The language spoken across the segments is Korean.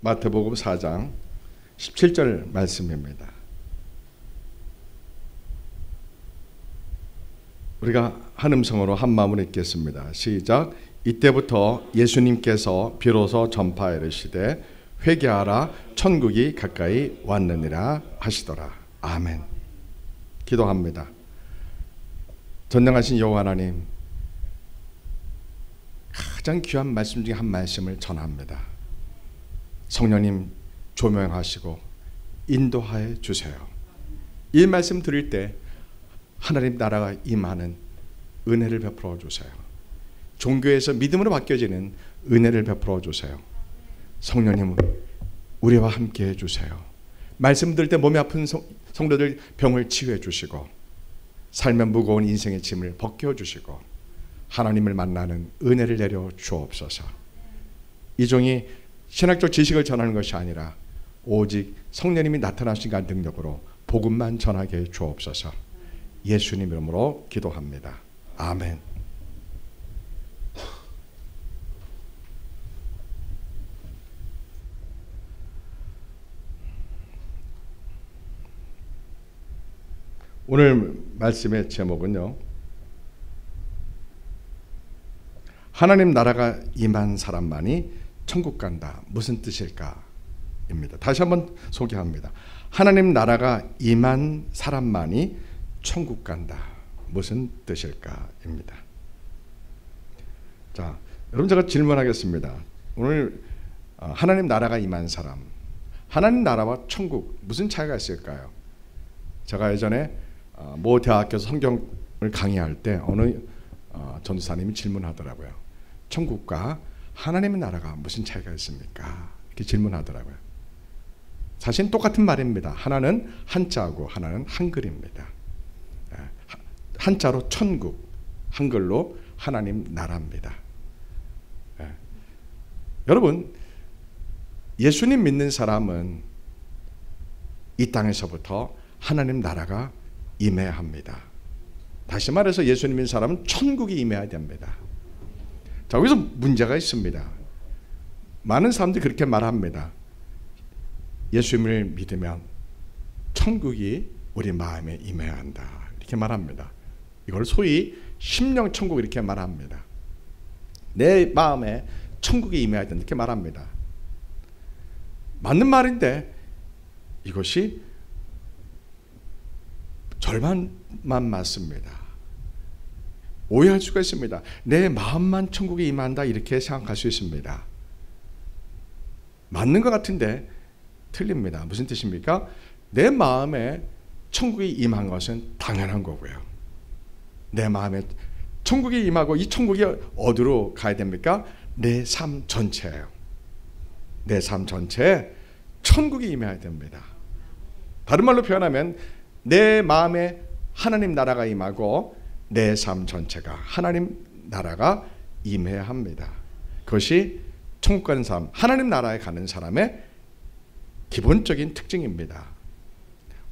마태복음 4장 17절 말씀입니다. 우리가 한 음성으로 한 마음으로 읽겠습니다. 시작. 이때부터 예수님께서 비로소 전파하여 이르시되 회개하라 천국이 가까이 왔느니라 하시더라. 아멘. 기도합니다. 전능하신 여호와 하나님, 가장 귀한 말씀 중에 한 말씀을 전합니다. 성령님 조명하시고 인도하여 주세요. 이 말씀 드릴 때 하나님 나라가 임하는 은혜를 베풀어 주세요. 종교에서 믿음으로 바뀌어지는 은혜를 베풀어 주세요. 성령님 우리와 함께 해주세요. 말씀 들을 때 몸이 아픈 성도들 병을 치유해 주시고 삶의 무거운 인생의 짐을 벗겨 주시고 하나님을 만나는 은혜를 내려 주옵소서. 이 종이 신학적 지식을 전하는 것이 아니라 오직 성령님이 나타나신 그 능력으로 복음만 전하게 해 주옵소서. 예수님 이름으로 기도합니다. 아멘. 오늘 말씀의 제목은요, 하나님 나라가 임한 사람만이 천국 간다. 무슨 뜻일까? 입니다. 다시 한번 소개합니다. 하나님 나라가 임한 사람만이 천국 간다. 무슨 뜻일까? 입니다. 자, 여러분 제가 질문하겠습니다. 오늘 하나님 나라가 임한 사람, 하나님 나라와 천국 무슨 차이가 있을까요? 제가 예전에 모 대학교에서 성경을 강의할 때 어느 전도사님이 질문하더라고요. 천국과 하나님의 나라가 무슨 차이가 있습니까? 이렇게 질문하더라고요. 사실 똑같은 말입니다. 하나는 한자고 하나는 한글입니다. 한자로 천국, 한글로 하나님 나라입니다. 여러분, 예수님 믿는 사람은 이 땅에서부터 하나님 나라가 임해야 합니다. 다시 말해서 예수님 믿는 사람은 천국이 임해야 됩니다. 자, 여기서 문제가 있습니다. 많은 사람들이 그렇게 말합니다. 예수님을 믿으면 천국이 우리 마음에 임해야 한다. 이렇게 말합니다. 이걸 소위 심령 천국 이렇게 말합니다. 내 마음에 천국이 임해야 된다. 이렇게 말합니다. 맞는 말인데 이것이 절반만 맞습니다. 오해할 수가 있습니다. 내 마음만 천국에 임한다 이렇게 생각할 수 있습니다. 맞는 것 같은데 틀립니다. 무슨 뜻입니까? 내 마음에 천국이 임한 것은 당연한 거고요. 내 마음에 천국이 임하고 이 천국이 어디로 가야 됩니까? 내 삶 전체예요. 내 삶 전체에 천국이 임해야 됩니다. 다른 말로 표현하면 내 마음에 하나님 나라가 임하고 내 삶 전체가 하나님 나라가 임해야 합니다. 그것이 천국 가는 사람, 하나님 나라에 가는 사람의 기본적인 특징입니다.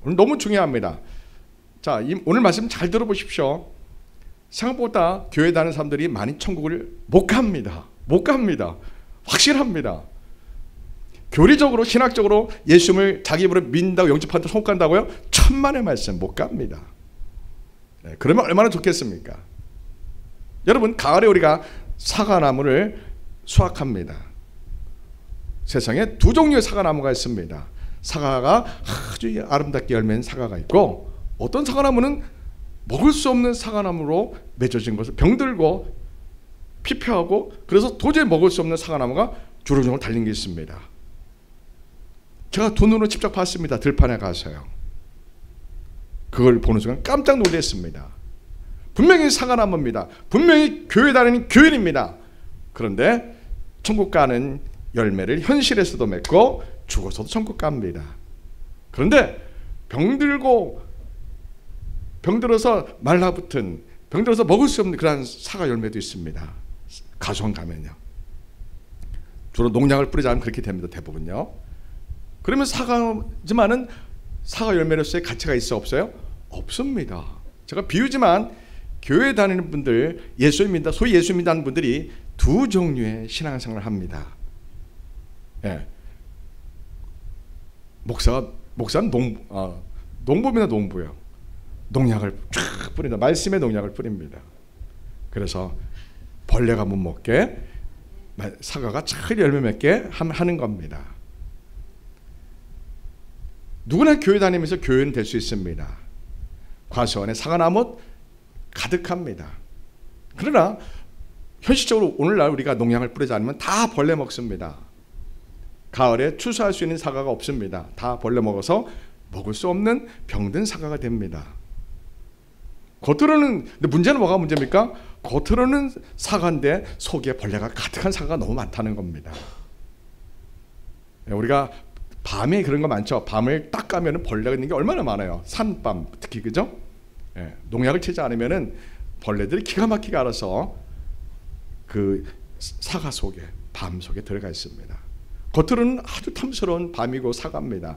오늘 너무 중요합니다. 자, 오늘 말씀 잘 들어보십시오. 생각보다 교회 다니는 사람들이 많이 천국을 못 갑니다. 못 갑니다. 확실합니다. 교리적으로 신학적으로 예수님을 자기 입으로 믿는다고 영접한다고 천국 간다고요? 천만의 말씀 못 갑니다. 네, 그러면 얼마나 좋겠습니까? 여러분, 가을에 우리가 사과나무를 수확합니다. 세상에 두 종류의 사과나무가 있습니다. 사과가 아주 아름답게 열매는 사과가 있고, 어떤 사과나무는 먹을 수 없는 사과나무로 맺어진 것을 병들고 피폐하고 그래서 도저히 먹을 수 없는 사과나무가 주렁주렁 달린 게 있습니다. 제가 두 눈으로 직접 봤습니다. 들판에 가서요. 그걸 보는 순간 깜짝 놀랐습니다. 분명히 사과나무입니다. 분명히 교회 다니는 교인입니다. 그런데 천국 가는 열매를 현실에서도 맺고 죽어서도 천국 갑니다. 그런데 병들어서 말라붙은, 병들어서 먹을 수 없는 그런 사과 열매도 있습니다. 가수원 가면요. 주로 농약을 뿌리지 않으면 그렇게 됩니다. 대부분요. 그러면 사과지만은 사과 열매로서의 가치가 있어 없어요? 없습니다. 제가 비유지만 교회 다니는 분들, 예수님 믿다, 소위 예수 믿는 분들이 두 종류의 신앙생활을 합니다. 예. 목사는 농부입니다. 농부요. 농약을 쫙 뿌린다. 말씀의 농약을 뿌립니다. 그래서 벌레가 못 먹게, 사과가 잘 열매 맺게 하는 겁니다. 누구나 교회 다니면서 교회는 될 수 있습니다. 과수원에 사과나무 가득합니다. 그러나 현실적으로 오늘날 우리가 농약을 뿌리지 않으면 다 벌레 먹습니다. 가을에 추수할 수 있는 사과가 없습니다. 다 벌레 먹어서 먹을 수 없는 병든 사과가 됩니다. 겉으로는, 근데 문제는 뭐가 문제입니까? 겉으로는 사과인데 속에 벌레가 가득한 사과가 너무 많다는 겁니다. 우리가 밤에 그런 거 많죠. 밤을 딱 가면 벌레가 있는 게 얼마나 많아요. 산밤 특히, 그죠? 농약을 치지 않으면 벌레들이 기가 막히게 알아서 그 사과 속에, 밤 속에 들어가 있습니다. 겉으로는 아주 탐스러운 밤이고 사과입니다.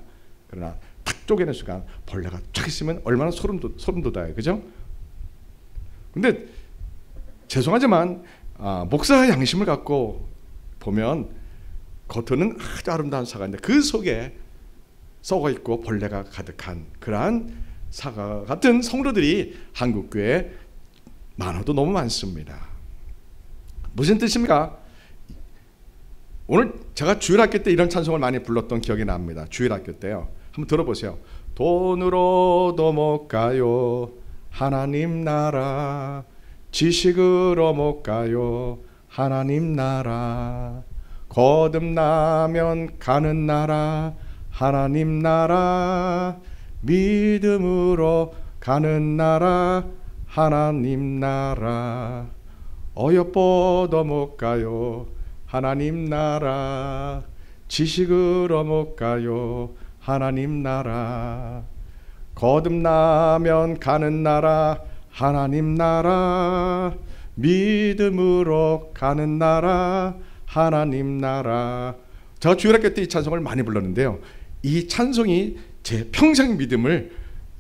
그러나 딱 쪼개는 순간 벌레가 쫙 있으면 얼마나 소름 돋아요, 그죠? 근데 죄송하지만 목사의 양심을 갖고 보면 겉으로는 아주 아름다운 사과인데 그 속에 썩어 있고 벌레가 가득한 그러한 사과 같은 성도들이 한국교회에 많아도 너무 많습니다. 무슨 뜻입니까? 오늘 제가 주일학교 때 이런 찬송을 많이 불렀던 기억이 납니다. 주일학교 때요. 한번 들어보세요. 돈으로도 못 가요 하나님 나라, 지식으로 못 가요 하나님 나라, 거듭나면 가는 나라 하나님 나라, 믿음으로 가는 나라 하나님 나라, 어여뻐도 못 가요 하나님 나라, 지식으로 못 가요 하나님 나라, 거듭나면 가는 나라 하나님 나라, 믿음으로 가는 나라 하나님 나라. 제가 주일학교 때 이 찬송을 많이 불렀는데요, 이 찬송이 제 평생 믿음을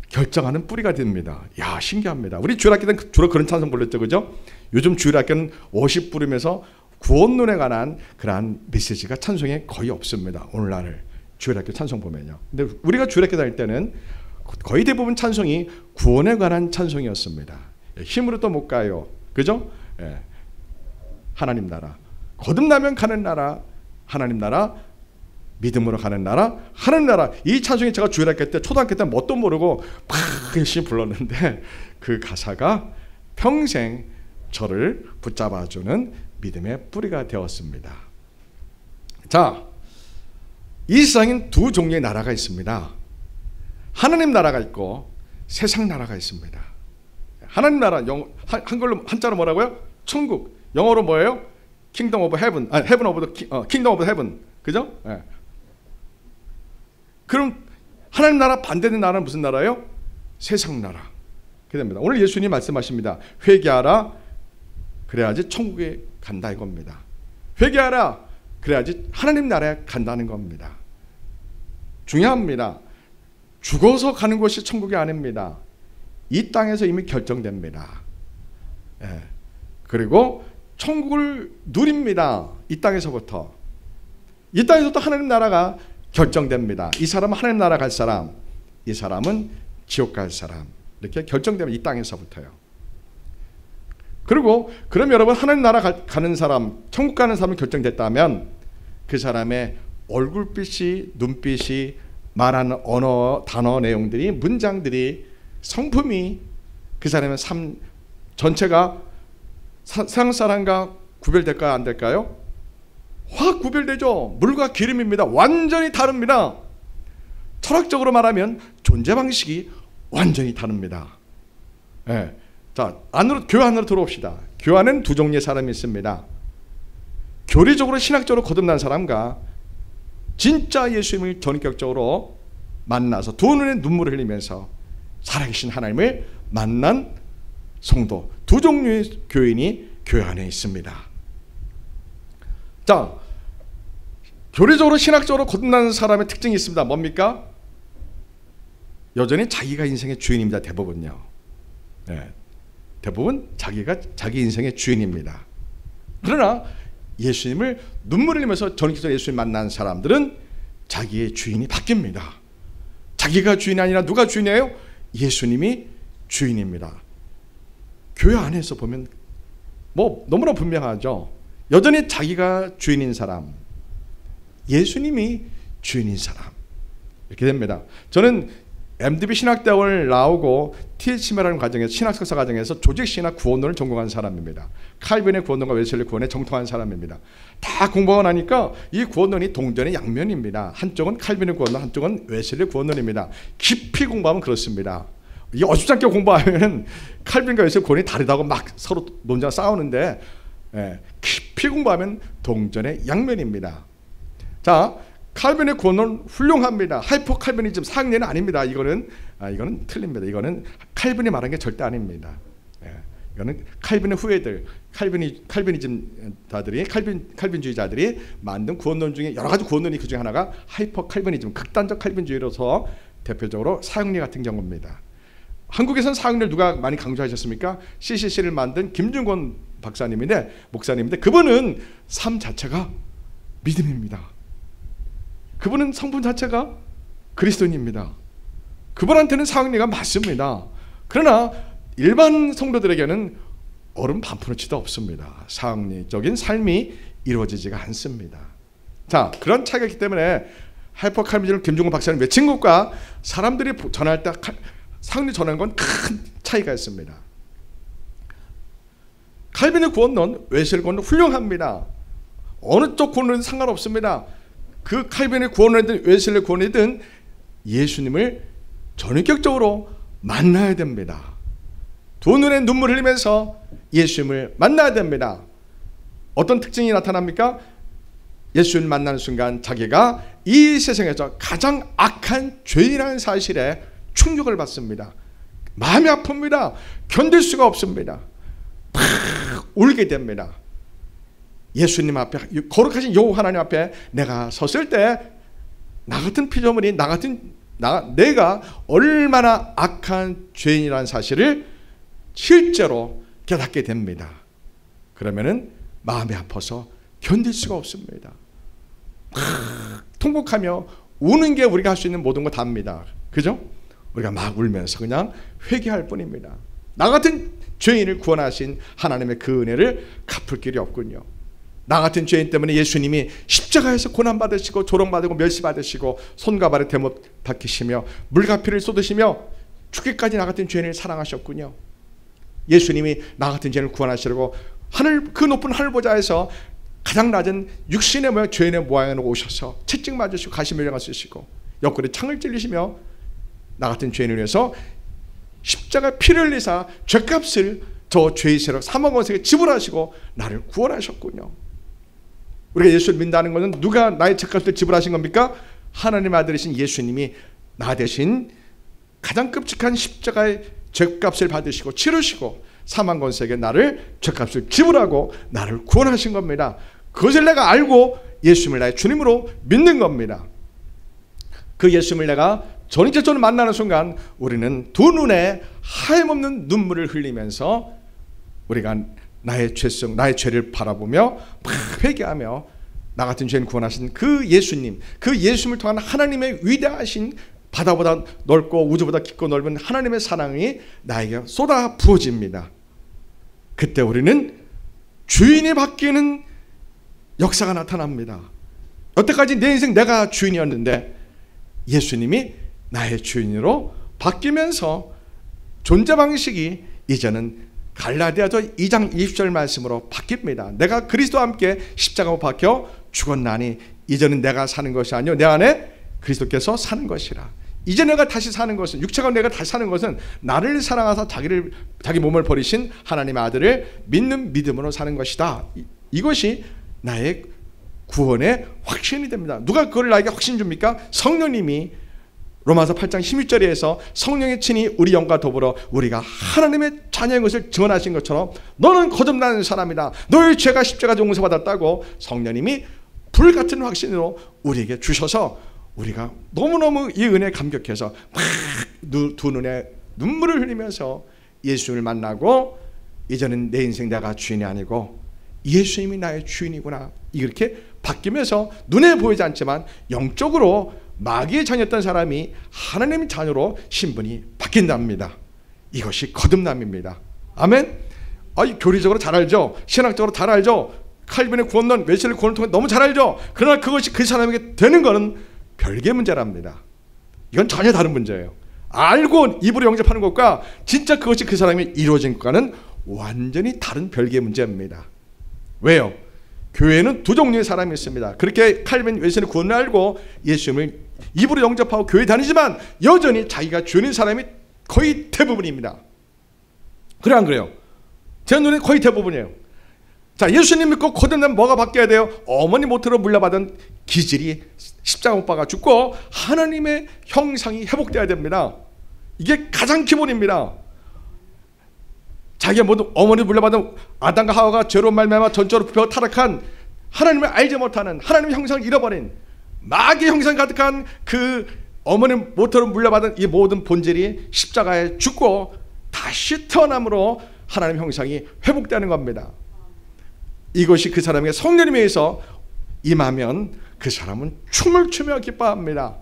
결정하는 뿌리가 됩니다. 야, 신기합니다. 우리 주일학교 때는 주로 그런 찬송 불렀죠, 그죠? 요즘 주일학교는 50 부르면서 구원론에 관한 그러한 메시지가 찬송에 거의 없습니다. 오늘날 주일학교 찬송 보면요. 근데 우리가 주일학교 다닐 때는 거의 대부분 찬송이 구원에 관한 찬송이었습니다. 힘으로 또 못 가요, 그죠? 하나님 나라, 거듭나면 가는 나라 하나님 나라, 믿음으로 가는 나라 하나님 나라. 이 찬송이 제가 주일학교 때, 초등학교 때 뭣도 모르고 막 열심히 불렀는데 그 가사가 평생 저를 붙잡아주는 믿음의 뿌리가 되었습니다. 자, 이 세상엔 두 종류의 나라가 있습니다. 하나님 나라가 있고 세상 나라가 있습니다. 하나님 나라, 한글로 한자로 뭐라고요? 천국. 영어로 뭐예요? 킹덤 오브 헤븐. 헤븐 오브 킹덤 오브 헤븐. 그죠? 네. 그럼 하나님 나라 반대된 나라는 무슨 나라예요? 세상 나라. 그렇게 됩니다. 오늘 예수님이 말씀하십니다. 회개하라, 그래야지 천국에 간다 이겁니다. 회개하라, 그래야지 하나님 나라에 간다는 겁니다. 중요합니다. 죽어서 가는 곳이 천국이 아닙니다. 이 땅에서 이미 결정됩니다. 그리고 천국을 누립니다. 이 땅에서부터. 이 땅에서부터 하나님 나라가 결정됩니다. 이 사람은 하나님 나라 갈 사람, 이 사람은 지옥 갈 사람, 이렇게 결정되면 이 땅에서부터요. 그리고 그럼 여러분, 하나님 나라 가는 사람, 천국 가는 사람이 결정됐다면 그 사람의 얼굴빛이, 눈빛이, 말하는 언어, 단어 내용들이, 문장들이, 성품이 그 사람의 삶 전체가 세상 사람과 구별될까요? 안 될까요? 확 구별되죠. 물과 기름입니다. 완전히 다릅니다. 철학적으로 말하면 존재 방식이 완전히 다릅니다. 자, 교회 안으로 들어옵시다. 교회 안에는 두 종류의 사람이 있습니다. 교리적으로 신학적으로 거듭난 사람과 진짜 예수님을 전격적으로 만나서 두 눈에 눈물을 흘리면서 살아계신 하나님을 만난 성도, 두 종류의 교인이 교회 안에 있습니다. 자, 교리적으로 신학적으로 거듭난 사람의 특징이 있습니다. 뭡니까? 여전히 자기가 인생의 주인입니다. 대부분요. 대부분 자기 인생의 주인입니다. 그러나 예수님을 눈물을 흘리면서 전격적으로 예수님 만난 사람들은 자기의 주인이 바뀝니다. 자기가 주인이 아니라 누가 주인이에요? 예수님이 주인입니다. 교회 안에서 보면 뭐 너무나 분명하죠. 여전히 자기가 주인인 사람, 예수님이 주인인 사람, 이렇게 됩니다. 저는 MDB 신학대학을 나오고 THM이라는 과정에서 신학석사 과정에서 조직신학 구원론을 전공한 사람입니다. 칼빈의 구원론과 웨슬리 구원에 정통한 사람입니다. 다 공부하고 나니까 이 구원론이 동전의 양면입니다. 한쪽은 칼빈의 구원론, 한쪽은 웨슬리 구원론입니다. 깊이 공부하면 그렇습니다. 이게 어줍지 않게 공부하면 칼빈과 웨슬리 구원이 다르다고 막 서로 논쟁 싸우는데, 깊이 공부하면 동전의 양면입니다. 자, 칼빈의 구원론 훌륭합니다. 하이퍼 칼빈이즘 상례는 아닙니다. 이거는 틀립니다. 이거는 칼빈이 말한 게 절대 아닙니다. 이거는 칼빈의 후예들, 칼빈이즘자들이 칼빈주의자들이 만든 구원론 중에 여러 가지 구원론이 그 중에 하나가 하이퍼 칼빈이즘, 극단적 칼빈주의로서 대표적으로 사형리 같은 경우입니다. 한국에서는 사형리를 누가 많이 강조하셨습니까? CCC를 만든 김중권 목사님인데 그분은 삶 자체가 믿음입니다. 그분은 성분 자체가 그리스도인입니다. 그분한테는 사형리가 맞습니다. 그러나 일반 성도들에게는 얼음 반푼어치도 없습니다. 사형리적인 삶이 이루어지지가 않습니다. 자, 그런 차이가 있기 때문에 하이퍼칼빈을 김중권 박사님 외친 것과 사람들이 전할 때 사형리 전하는 건 큰 차이가 있습니다. 칼빈의 구원론, 웨슬리 구원론 훌륭합니다. 어느 쪽 구원론은 상관없습니다. 그 칼빈의 구원론이든 웨슬리 구원이든 예수님을 전인격적으로 만나야 됩니다. 두 눈에 눈물 흘리면서 예수님을 만나야 됩니다. 어떤 특징이 나타납니까? 예수님을 만나는 순간 자기가 이 세상에서 가장 악한 죄인이라는 사실에 충격을 받습니다. 마음이 아픕니다. 견딜 수가 없습니다. 팍 울게 됩니다. 예수님 앞에, 거룩하신 여호와 하나님 앞에 내가 섰을 때 나 같은 피조물이 내가 얼마나 악한 죄인이라는 사실을 실제로 깨닫게 됩니다. 그러면은 마음이 아파서 견딜 수가 없습니다. 통곡하며 우는 게 우리가 할 수 있는 모든 거 답니다. 그죠? 우리가 막 울면서 그냥 회개할 뿐입니다. 나 같은 죄인을 구원하신 하나님의 그 은혜를 갚을 길이 없군요. 나 같은 죄인 때문에 예수님이 십자가에서 고난받으시고 조롱받고 멸시받으시고 손과 발에 대못 박히시며 물과 피를 쏟으시며 죽기까지 나 같은 죄인을 사랑하셨군요. 예수님이 나 같은 죄인을 구원하시려고 그 높은 하늘 보좌에서 가장 낮은 육신의 모양 죄인의 모양으로 오셔서 채찍 맞으시고 가시면령을 쓰시고 옆구리에 창을 찔리시며 나 같은 죄인을 위해서 십자가 피를 흘리사 죄값을 저 죄의세력 사망원세에 지불하시고 나를 구원하셨군요. 우리가 예수를 믿는다는 것은 누가 나의 죄값을 지불하신 겁니까? 하나님의 아들이신 예수님이 나 대신 가장 끔찍한 십자가의 죄값을 받으시고 치르시고 사망권세에게 나를 죄값을 지불하고 나를 구원하신 겁니다. 그것을 내가 알고 예수님을 나의 주님으로 믿는 겁니다. 그 예수님을 내가 전인격적으로 만나는 순간 우리는 두 눈에 하염없는 눈물을 흘리면서 우리가 나의 죄성, 나의 죄를 바라보며 회개하며 나 같은 죄인 구원하신 그 예수님, 그 예수님을 통한 하나님의 위대하신 바다보다 넓고 우주보다 깊고 넓은 하나님의 사랑이 나에게 쏟아 부어집니다. 그때 우리는 주인이 바뀌는 역사가 나타납니다. 여태까지 내 인생 내가 주인이었는데 예수님이 나의 주인으로 바뀌면서 존재 방식이 이제는 갈라디아서 2장 20절 말씀으로 바뀝니다. 내가 그리스도와 함께 십자가로 박혀 죽었나니 이제는 내가 사는 것이 아니요 내 안에 그리스도께서 사는 것이라. 이제 내가 다시 사는 것은, 육체가 내가 다시 사는 것은 나를 사랑하사 자기 몸을 버리신 하나님의 아들을 믿는 믿음으로 사는 것이다. 이것이 나의 구원의 확신이 됩니다. 누가 그걸 나에게 확신 줍니까? 성령님이 로마서 8장 16절에서 성령의 친히 우리 영과 더불어 우리가 하나님의 자녀인 것을 증언하신 것처럼 너는 거듭나는 사람이다. 너의 죄가 십자가 용서받았다고 성령님이 불같은 확신으로 우리에게 주셔서 우리가 너무너무 이 은혜에 감격해서 막 두 눈에 눈물을 흘리면서 예수님을 만나고 이제는 내 인생 내가 주인이 아니고 예수님이 나의 주인이구나 이렇게 바뀌면서 눈에 보이지 않지만 영적으로 마귀의 자녀였던 사람이 하나님의 자녀로 신분이 바뀐답니다. 이것이 거듭남입니다. 아멘. 교리적으로 잘 알죠. 신학적으로 잘 알죠. 칼빈의 구원론, 웨슬리 구원을 통해 너무 잘 알죠. 그러나 그것이 그 사람에게 되는 것은 별개의 문제랍니다. 이건 전혀 다른 문제예요. 알고 입으로 영접하는 것과 진짜 그것이 그 사람이 이루어진 것과는 완전히 다른 별개의 문제입니다. 왜요? 교회는 두 종류의 사람이 있습니다. 그렇게 칼빈, 웨슬리 구원을 알고 예수님을 입으로 영접하고 교회 다니지만 여전히 자기가 주인 사람이 거의 대부분입니다. 그래 안 그래요? 제 눈에 거의 대부분이에요. 자, 예수님 믿고 거듭나면 뭐가 바뀌어야 돼요? 어머니 모태로 물려받은 기질이 십자가 못 박아 죽고 하나님의 형상이 회복되어야 됩니다. 이게 가장 기본입니다. 자기가 모두 어머니 물려받은 아담과 하와가 죄로 말미암아 전적으로 부패하고 타락한 하나님을 알지 못하는 하나님의 형상을 잃어버린 마귀의 형상 가득한 그 어머니 모태로 물려받은 이 모든 본질이 십자가에 죽고 다시 태어남으로 하나님의 형상이 회복되는 겁니다. 이것이 그 사람에게 성령님에 의해서 임하면 그 사람은 춤을 추며 기뻐합니다.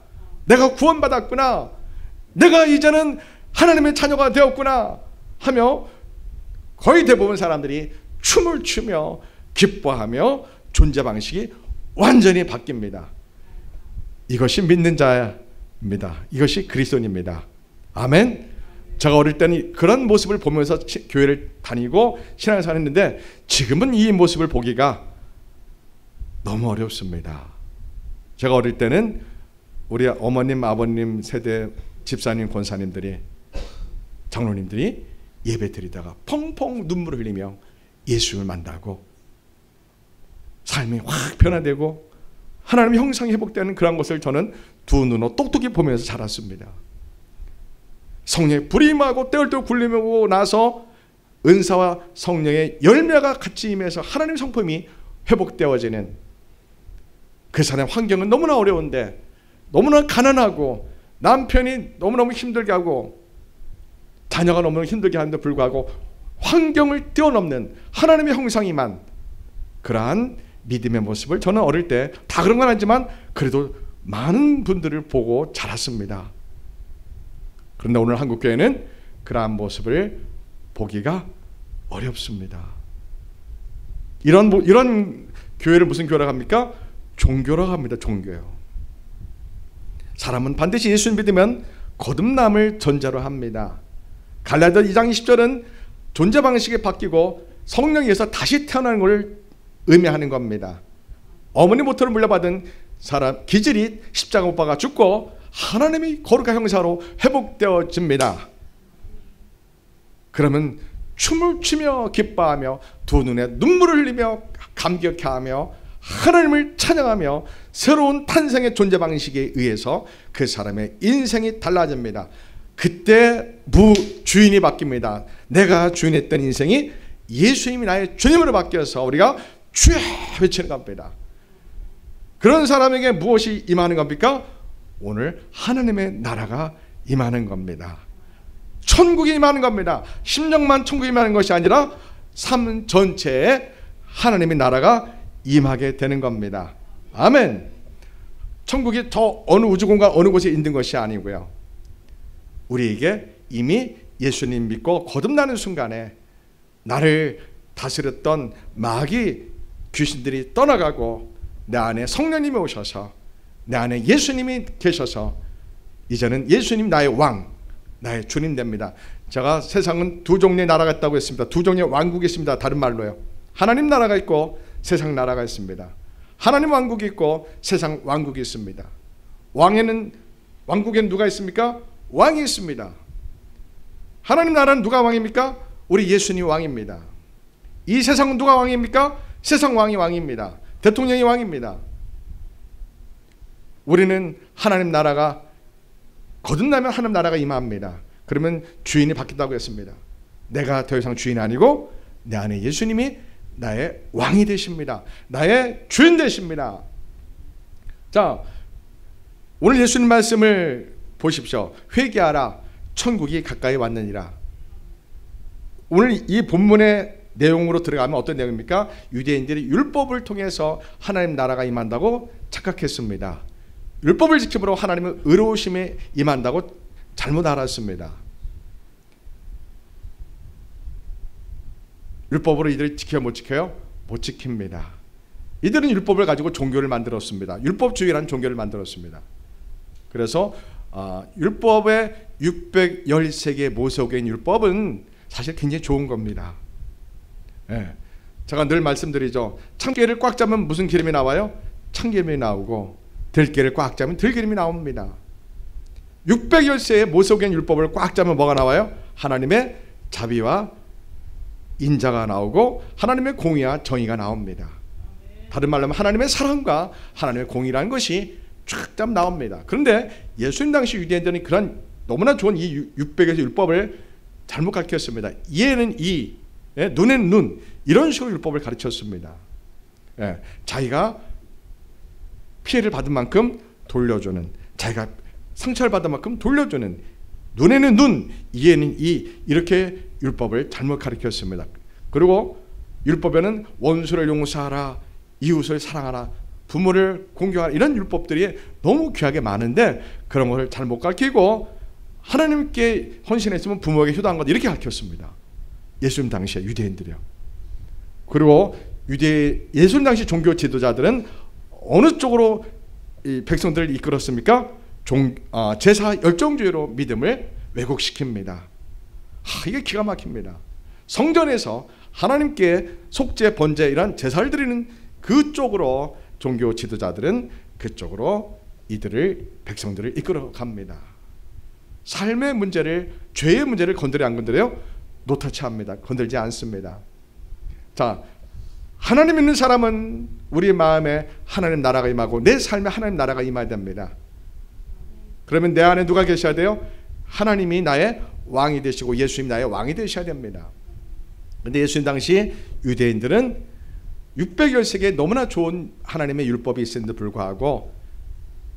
내가 구원받았구나, 내가 이제는 하나님의 자녀가 되었구나 하며 거의 대부분 사람들이 춤을 추며 기뻐하며 존재 방식이 완전히 바뀝니다. 이것이 믿는 자입니다. 이것이 그리스도인입니다. 아멘. 제가 어릴 때는 그런 모습을 보면서 교회를 다니고 신앙생활 했는데 지금은 이 모습을 보기가 너무 어렵습니다. 제가 어릴 때는 우리 어머님, 아버님 세대 집사님, 권사님들이, 장로님들이 예배 드리다가 펑펑 눈물을 흘리며 예수를 만나고 삶이 확 변화되고 하나님의 형상이 회복되는 그런 것을 저는 두 눈으로 똑똑히 보면서 자랐습니다. 성령의 불이 임하고 떼울떼울 굴리고 나서 은사와 성령의 열매가 같이 임해서 하나님의 성품이 회복되어지는 그 사람의 환경은 너무나 어려운데, 너무나 가난하고 남편이 너무너무 힘들게 하고 자녀가 너무나 힘들게 하는데 불구하고 환경을 뛰어넘는 하나님의 형상이만 그러한 믿음의 모습을 저는 어릴 때 다 그런 건 아니지만 그래도 많은 분들을 보고 자랐습니다. 그런데 오늘 한국교회는 그러한 모습을 보기가 어렵습니다. 이런 교회를 무슨 교회라고 합니까? 종교라고 합니다. 종교요. 사람은 반드시 예수를 믿으면 거듭남을 전제로 합니다. 갈라디아 2장 20절은 존재 방식이 바뀌고 성령에서 다시 태어나는 것을 의미하는 겁니다. 어머니 모태로 물려받은 사람 기질이 십자가 못 박아 죽고 하나님이 거룩한 형상으로 회복되어집니다. 그러면 춤을 추며 기뻐하며 두 눈에 눈물을 흘리며 감격해하며 하나님을 찬양하며 새로운 탄생의 존재 방식에 의해서 그 사람의 인생이 달라집니다. 그때 주인이 바뀝니다. 내가 주인했던 인생이 예수님이 나의 주님으로 바뀌어서 우리가 주여 외치는 겁니다. 그런 사람에게 무엇이 임하는 겁니까? 오늘 하나님의 나라가 임하는 겁니다. 천국이 임하는 겁니다. 심령만 천국이 임하는 것이 아니라 삶 전체에 하나님의 나라가 임하게 되는 겁니다. 아멘. 천국이 저 어느 우주공간 어느 곳에 있는 것이 아니고요, 우리에게 이미 예수님 믿고 거듭나는 순간에 나를 다스렸던 마귀 귀신들이 떠나가고 내 안에 성령님이 오셔서 내 안에 예수님이 계셔서 이제는 예수님 나의 왕, 나의 주님 됩니다. 제가 세상은 두 종류의 나라가 있다고 했습니다. 두 종류의 왕국이 있습니다. 다른 말로요, 하나님 나라가 있고 세상 나라가 있습니다. 하나님 왕국이 있고 세상 왕국이 있습니다. 왕국에는 누가 있습니까? 왕이 있습니다. 하나님 나라는 누가 왕입니까? 우리 예수님이 왕입니다. 이 세상은 누가 왕입니까? 세상 왕이 왕입니다. 대통령이 왕입니다. 우리는 하나님 나라가 거듭나면 하나님 나라가 임합니다. 그러면 주인이 바뀐다고 했습니다. 내가 더 이상 주인이 아니고 내 안에 예수님이 나의 왕이 되십니다. 나의 주인 되십니다. 자, 오늘 예수님 말씀을 보십시오. 회개하라, 천국이 가까이 왔느니라. 오늘 이 본문의 내용으로 들어가면 어떤 내용입니까? 유대인들이 율법을 통해서 하나님 나라가 임한다고 착각했습니다. 율법을 지킴으로 하나님은 의로우심에 임한다고 잘못 알았습니다. 율법으로 이들이 지켜요, 못 지켜요? 못 지킵니다. 이들은 율법을 가지고 종교를 만들었습니다. 율법주의라는 종교를 만들었습니다. 그래서 율법의 613개의 모세오경인 율법은 사실 굉장히 좋은 겁니다. 예. 제가 늘 말씀드리죠. 참깨를 꽉 잡으면 무슨 기름이 나와요? 참기름이 나오고, 들깨를 꽉 잡으면 들기름이 나옵니다. 613개의 모세오경 율법을 꽉 잡으면 뭐가 나와요? 하나님의 자비와 인자가 나오고 하나님의 공의와 정의가 나옵니다. 다른 말로 하면 하나님의 사랑과 하나님의 공의라는 것이 쫙 나옵니다. 그런데 예수님 당시 유대인들은 그런 너무나 좋은 이 600에서 율법을 잘못 가르쳤습니다. 이에는 이, 눈에는 눈, 이런 식으로 율법을 가르쳤습니다. 자기가 피해를 받은 만큼 돌려주는, 자기가 상처를 받은 만큼 돌려주는, 눈에는 눈, 이에는 이, 이렇게 율법을 잘못 가르쳤습니다. 그리고 율법에는 원수를 용서하라, 이웃을 사랑하라, 부모를 공경하라, 이런 율법들이 너무 귀하게 많은데 그런 것을 잘못 가르치고 하나님께 헌신했으면 부모에게 효도한 것, 이렇게 가르쳤습니다. 예수님 당시에 유대인들이요. 그리고 예수님 당시 종교 지도자들은 어느 쪽으로 이 백성들을 이끌었습니까? 제사 열정주의로 믿음을 왜곡시킵니다. 이게 기가 막힙니다. 성전에서 하나님께 속죄, 번제, 이런 제사를 드리는 그쪽으로 종교 지도자들은 그쪽으로 백성들을 이끌어 갑니다. 삶의 문제를, 죄의 문제를 건드려 안 건드려요? 노터치 합니다. 건들지 않습니다. 자, 하나님 믿는 사람은 우리 마음에 하나님 나라가 임하고 내 삶에 하나님 나라가 임해야 됩니다. 그러면 내 안에 누가 계셔야 돼요? 하나님이 나의 왕이 되시고 예수님이 나의 왕이 되셔야 됩니다. 그런데 예수님 당시 유대인들은 613개의 너무나 좋은 하나님의 율법이 있었는데 불구하고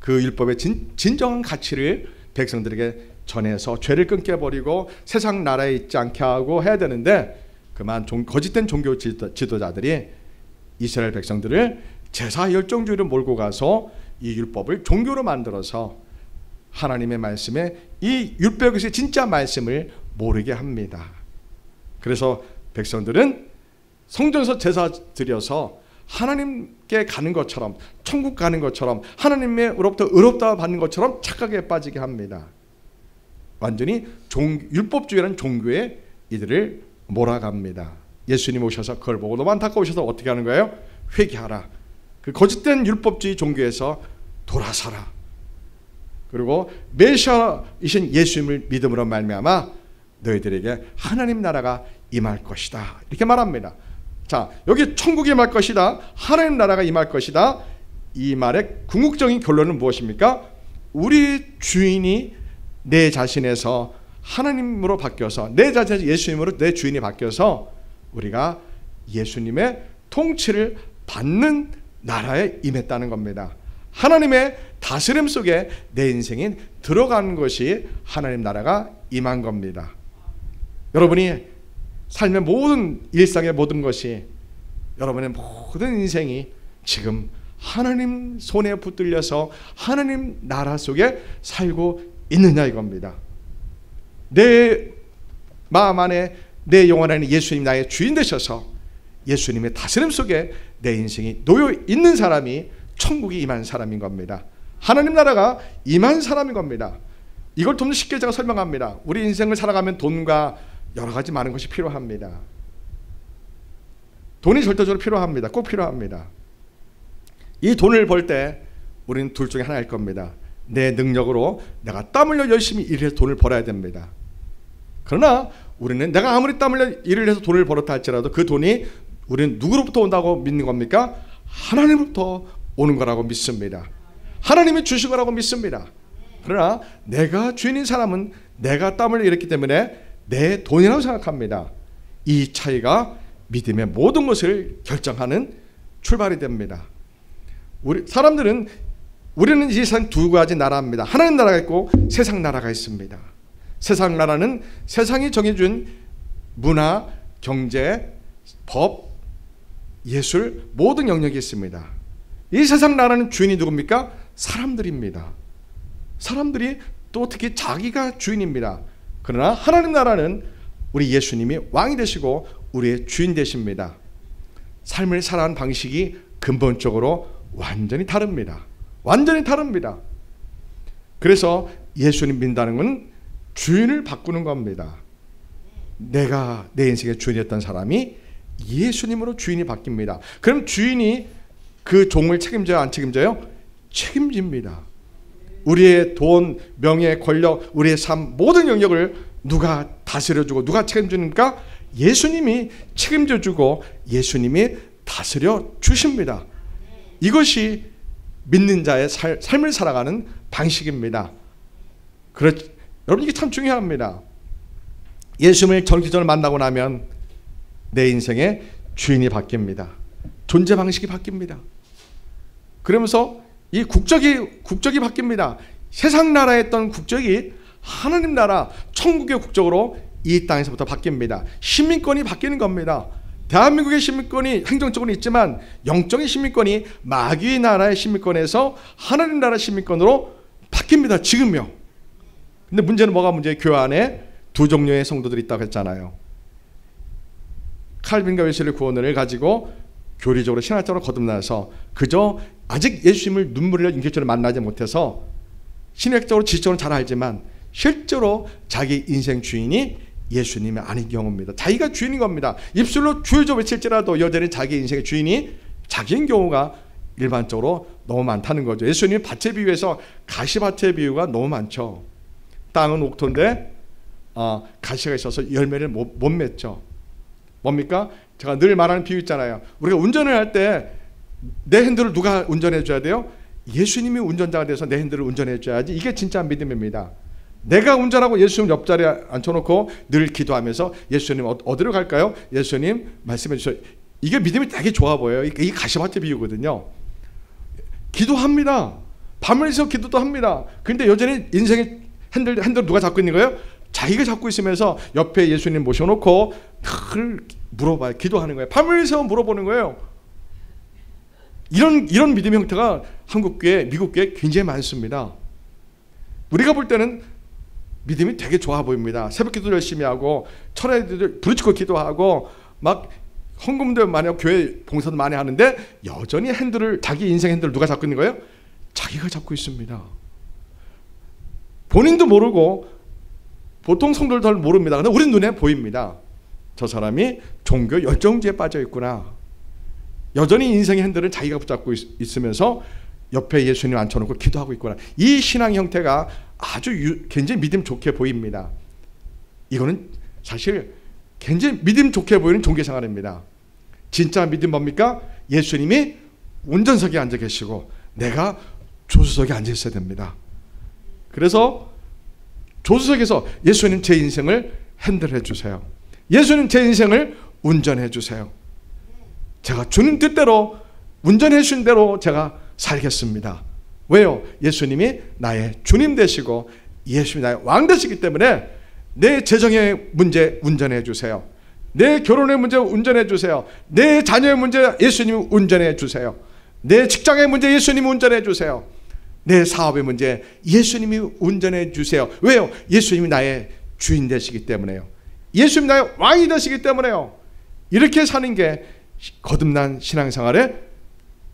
그 율법의 진정한 가치를 백성들에게 전해서 죄를 끊겨버리고 세상 나라에 있지 않게 하고 해야 되는데, 그만 거짓된 종교 지도자들이 이스라엘 백성들을 제사 열정주의로 몰고 가서 이 율법을 종교로 만들어서 하나님의 말씀에 이 율법에서 진짜 말씀을 모르게 합니다. 그래서 백성들은 성전에서 제사 드려서 하나님께 가는 것처럼, 천국 가는 것처럼, 하나님으로부터 의롭다 받는 것처럼 착각에 빠지게 합니다. 완전히 율법주의라는 종교에 이들을 몰아갑니다. 예수님 오셔서 그걸 보고 너무 안타까우셔서 어떻게 하는 거예요? 회개하라. 그 거짓된 율법주의 종교에서 돌아서라. 그리고 메시아이신 예수님을 믿음으로 말미암아 너희들에게 하나님 나라가 임할 것이다, 이렇게 말합니다. 자, 여기 천국이 임할 것이다, 하나님 나라가 임할 것이다, 이 말의 궁극적인 결론은 무엇입니까? 우리 주인이 내 자신에서 하나님으로 바뀌어서, 내 자신에서 예수님으로 내 주인이 바뀌어서 우리가 예수님의 통치를 받는 나라에 임했다는 겁니다. 하나님의 다스림 속에 내 인생이 들어가는 것이 하나님 나라가 임한 겁니다. 여러분이 삶의 모든, 일상의 모든 것이, 여러분의 모든 인생이 지금 하나님 손에 붙들려서 하나님 나라 속에 살고 있느냐 이겁니다. 내 마음 안에, 내 영혼 안에 예수님 나의 주인 되셔서 예수님의 다스림 속에 내 인생이 놓여 있는 사람이 천국이 임한 사람인 겁니다. 하나님 나라가 임한 사람인 겁니다. 이걸 좀 더 쉽게 제가 설명합니다. 우리 인생을 살아가면 돈과 여러 가지 많은 것이 필요합니다. 돈이 절대적으로 필요합니다. 꼭 필요합니다. 이 돈을 벌 때 우리는 둘 중에 하나일 겁니다. 내 능력으로 내가 땀 흘려 열심히 일해서 돈을 벌어야 됩니다. 그러나 우리는 내가 아무리 땀 흘려 일을 해서 돈을 벌었다 할지라도 그 돈이 우리는 누구로부터 온다고 믿는 겁니까? 하나님으로부터 오는 거라고 믿습니다. 하나님이 주신 거라고 믿습니다. 그러나 내가 주인인 사람은 내가 땀을 흘렸기 때문에 내 돈이라고 생각합니다. 이 차이가 믿음의 모든 것을 결정하는 출발이 됩니다. 우리는 이 세상 두 가지 나라입니다. 하나님 나라가 있고 세상 나라가 있습니다. 세상 나라는 세상이 정해준 문화, 경제, 법, 예술 모든 영역이 있습니다. 이 세상 나라는 주인이 누굽니까? 사람들입니다. 사람들이 또 특히 자기가 주인입니다. 그러나 하나님 나라는 우리 예수님이 왕이 되시고 우리의 주인 되십니다. 삶을 살아가는 방식이 근본적으로 완전히 다릅니다. 완전히 다릅니다. 그래서 예수님 믿는다는 건 주인을 바꾸는 겁니다. 내가 내 인생의 주인이었던 사람이 예수님으로 주인이 바뀝니다. 그럼 주인이 그 종을 책임져요? 안 책임져요? 책임집니다. 우리의 돈, 명예, 권력, 우리의 삶 모든 영역을 누가 다스려주고 누가 책임지니까 예수님이 책임져주고 예수님이 다스려 주십니다. 이것이 믿는 자의 삶을 살아가는 방식입니다. 여러분 이게 참 중요합니다. 예수님을 전기전을 만나고 나면 내 인생의 주인이 바뀝니다. 존재 방식이 바뀝니다. 그러면서 이 국적이 바뀝니다. 세상 나라에 있던 국적이 하나님 나라 천국의 국적으로 이 땅에서부터 바뀝니다. 시민권이 바뀌는 겁니다. 대한민국의 시민권이 행정적으로 있지만 영적인 시민권이 마귀의 나라의 시민권에서 하나님 나라 시민권으로 바뀝니다. 지금요. 근데 문제는 뭐가 문제예요? 교회 안에 두 종류의 성도들이 있다고 했잖아요. 칼빈과 웨슬리 구원을 가지고 교리적으로 신학적으로 거듭나서 그저 아직 예수님을 눈물을 인격적으로 만나지 못해서 신학적으로 지식적으로 잘 알지만 실제로 자기 인생 주인이 예수님이 아닌 경우입니다. 자기가 주인인 겁니다. 입술로 주여줘 외칠지라도 여전히 자기 인생의 주인이 자기인 경우가 일반적으로 너무 많다는 거죠. 예수님이 밭에 비유해서 가시밭의 비유가 너무 많죠. 땅은 옥토인데 가시가 있어서 열매를 못 맺죠. 뭡니까? 제가 늘 말하는 비유 있잖아요. 우리가 운전을 할 때 내 핸들을 누가 운전해 줘야 돼요? 예수님이 운전자가 돼서 내 핸들을 운전해 줘야지. 이게 진짜 믿음입니다. 내가 운전하고 예수님 옆자리에 앉혀놓고 늘 기도하면서 예수님 어디로 갈까요? 예수님 말씀해 주셔요. 이게 믿음이 되게 좋아 보여요. 이게 가시밭의 비유거든요. 기도합니다. 밤을 새워 기도도 합니다. 그런데 여전히 인생의 핸들 누가 잡고 있는 거예요? 자기가 잡고 있으면서 옆에 예수님 모셔놓고 늘 물어봐요. 기도하는 거예요. 밤을 새워 물어보는 거예요. 이런 믿음의 형태가 한국 교회, 미국 교회 굉장히 많습니다. 우리가 볼 때는 믿음이 되게 좋아 보입니다. 새벽 기도 열심히 하고 철야도 부르짖고 기도하고 막 헌금도 많이 하고 교회 봉사도 많이 하는데 여전히 자기 인생 핸들을 누가 잡고 있는 거예요? 자기가 잡고 있습니다. 본인도 모르고 보통 성도들도 잘 모릅니다. 근데 우리 눈에 보입니다. 저 사람이 종교 열정주의에 빠져 있구나. 여전히 인생의 핸들을 자기가 붙잡고 있으면서 옆에 예수님 앉혀놓고 기도하고 있구나. 이 신앙 형태가 아주 굉장히 믿음 좋게 보입니다. 이거는 사실 굉장히 믿음 좋게 보이는 종교생활입니다. 진짜 믿음 뭡니까? 예수님이 운전석에 앉아 계시고 내가 조수석에 앉아 있어야 됩니다. 그래서 조수석에서 예수님 제 인생을 핸들해 주세요. 예수님 제 인생을 운전해 주세요. 제가 주님 뜻대로 운전해 주신 대로 제가 살겠습니다. 왜요? 예수님이 나의 주님 되시고 예수님이 나의 왕 되시기 때문에 내 재정의 문제 운전해 주세요. 내 결혼의 문제 운전해 주세요. 내 자녀의 문제 예수님이 운전해 주세요. 내 직장의 문제 예수님이 운전해 주세요. 내 사업의 문제 예수님이 운전해 주세요. 왜요? 예수님이 나의 주인 되시기 때문에요. 예수님이 나의 왕이 되시기 때문에요. 이렇게 사는 게 거듭난 신앙생활의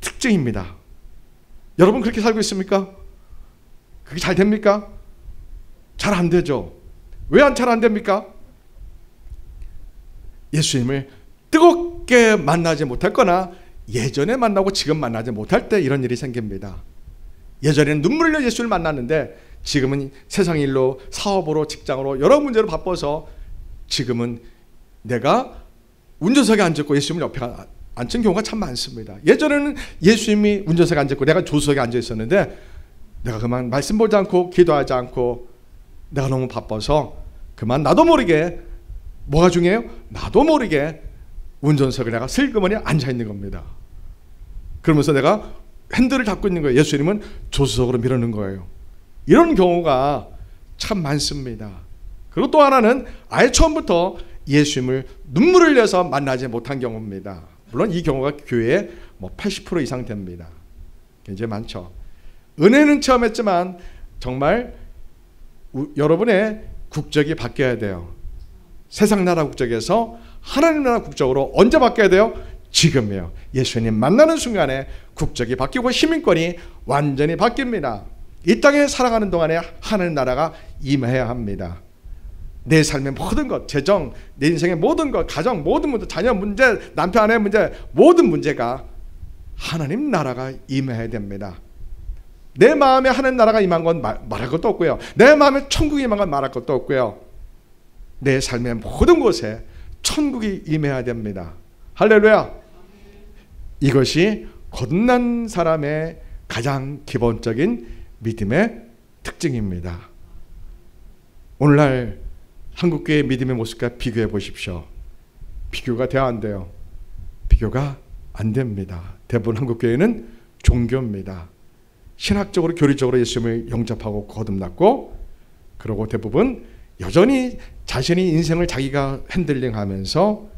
특징입니다. 여러분 그렇게 살고 있습니까? 그게 잘 됩니까? 잘 안 되죠. 왜 잘 안 됩니까? 예수님을 뜨겁게 만나지 못했거나 예전에 만나고 지금 만나지 못할 때 이런 일이 생깁니다. 예전에는 눈물 흘려 예수를 만났는데 지금은 세상 일로 사업으로 직장으로 여러 문제로 바빠서 지금은 내가 운전석에 앉았고 예수님 옆에 앉은 경우가 참 많습니다. 예전에는 예수님이 운전석에 앉았고 내가 조수석에 앉아 있었는데 내가 그만 말씀 보지 않고 기도하지 않고 내가 너무 바빠서 그만 나도 모르게 뭐가 중요해요? 나도 모르게 운전석에 내가 슬그머니 앉아 있는 겁니다. 그러면서 내가 핸들을 잡고 있는 거예요. 예수님은 조수석으로 밀어넣는 거예요. 이런 경우가 참 많습니다. 그리고 또 하나는 아예 처음부터 예수님을 눈물을 흘려서 만나지 못한 경우입니다. 물론 이 경우가 교회의 80% 이상 됩니다. 굉장히 많죠. 은혜는 체험했지만 정말 여러분의 국적이 바뀌어야 돼요. 세상 나라 국적에서 하나님 나라 국적으로 언제 바뀌어야 돼요? 지금이에요. 예수님 만나는 순간에 국적이 바뀌고 시민권이 완전히 바뀝니다. 이 땅에 살아가는 동안에 하나님 나라가 임해야 합니다. 내 삶의 모든 것, 재정, 내 인생의 모든 것, 가정, 모든 문제, 자녀 문제, 남편 아내 문제, 모든 문제가 하나님 나라가 임해야 됩니다. 내 마음에 하나님 나라가 임한 건 말할 것도 없고요. 내 마음에 천국이 임한 건 말할 것도 없고요. 내 삶의 모든 곳에 천국이 임해야 됩니다. 할렐루야. 이것이 거듭난 사람의 가장 기본적인 믿음의 특징입니다. 오늘날 한국교회의 믿음의 모습과 비교해 보십시오. 비교가 돼야 안 돼요. 비교가 안 됩니다. 대부분 한국교회는 종교입니다. 신학적으로 교리적으로 예수님을 영접하고 거듭났고, 그리고 대부분 여전히 자신이 인생을 자기가 핸들링하면서